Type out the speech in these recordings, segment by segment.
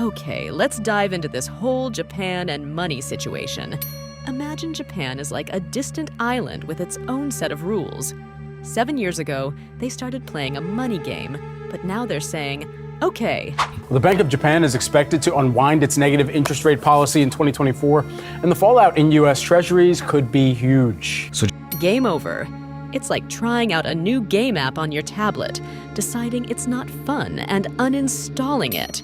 Okay, let's dive into this whole Japan and money situation. Imagine Japan is like a distant island with its own set of rules. 7 years ago, they started playing a money game, but now they're saying, okay. The Bank of Japan is expected to unwind its negative interest rate policy in 2024, and the fallout in U.S. Treasuries could be huge. Game over. It's like trying out a new game app on your tablet, deciding it's not fun and uninstalling it.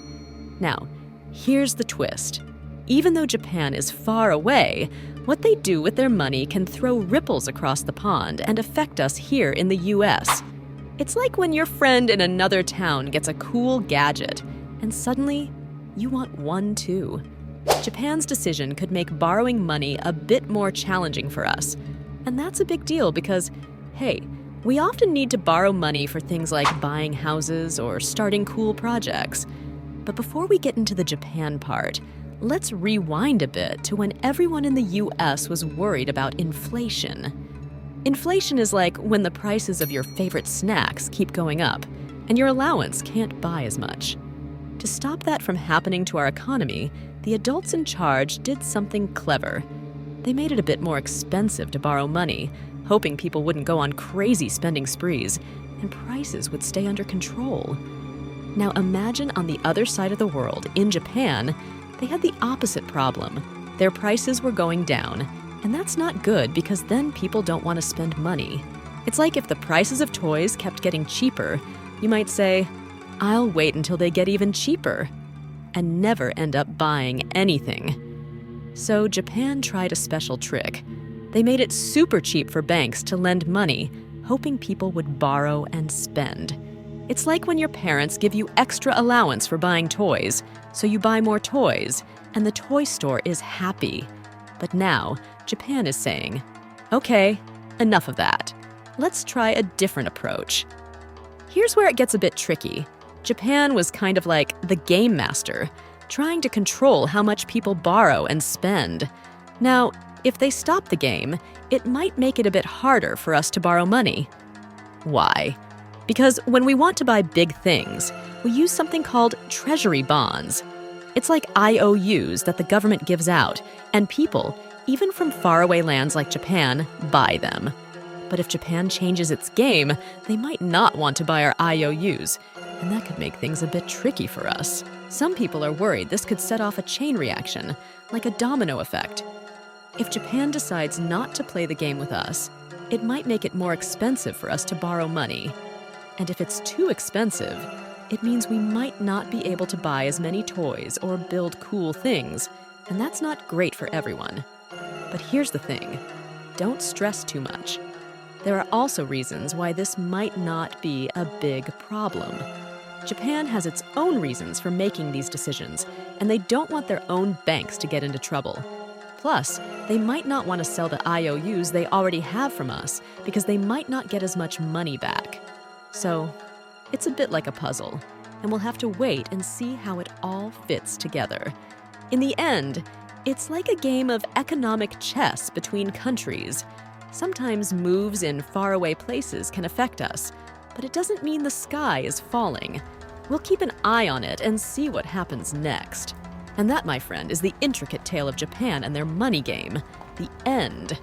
Now, here's the twist. Even though Japan is far away, what they do with their money can throw ripples across the pond and affect us here in the US. It's like when your friend in another town gets a cool gadget, and suddenly, you want one too. Japan's decision could make borrowing money a bit more challenging for us. And that's a big deal because, hey, we often need to borrow money for things like buying houses or starting cool projects. But before we get into the Japan part, let's rewind a bit to when everyone in the US was worried about inflation. Inflation is like when the prices of your favorite snacks keep going up, and your allowance can't buy as much. To stop that from happening to our economy, the adults in charge did something clever. They made it a bit more expensive to borrow money, hoping people wouldn't go on crazy spending sprees, and prices would stay under control. Now imagine on the other side of the world, in Japan, they had the opposite problem. Their prices were going down, and that's not good because then people don't want to spend money. It's like if the prices of toys kept getting cheaper, you might say, I'll wait until they get even cheaper, and never end up buying anything. So Japan tried a special trick. They made it super cheap for banks to lend money, hoping people would borrow and spend. It's like when your parents give you extra allowance for buying toys, so you buy more toys, and the toy store is happy. But now, Japan is saying, okay, enough of that. Let's try a different approach. Here's where it gets a bit tricky. Japan was kind of like the game master, trying to control how much people borrow and spend. Now, if they stop the game, it might make it a bit harder for us to borrow money. Why? Because when we want to buy big things, we use something called treasury bonds. It's like IOUs that the government gives out, and people, even from faraway lands like Japan, buy them. But if Japan changes its game, they might not want to buy our IOUs, and that could make things a bit tricky for us. Some people are worried this could set off a chain reaction, like a domino effect. If Japan decides not to play the game with us, it might make it more expensive for us to borrow money. And if it's too expensive, it means we might not be able to buy as many toys or build cool things, and that's not great for everyone. But here's the thing, don't stress too much. There are also reasons why this might not be a big problem. Japan has its own reasons for making these decisions, and they don't want their own banks to get into trouble. Plus, they might not want to sell the IOUs they already have from us because they might not get as much money back. So, it's a bit like a puzzle, and we'll have to wait and see how it all fits together. In the end, it's like a game of economic chess between countries. Sometimes moves in faraway places can affect us, but it doesn't mean the sky is falling. We'll keep an eye on it and see what happens next. And that, my friend, is the intricate tale of Japan and their money game, the end.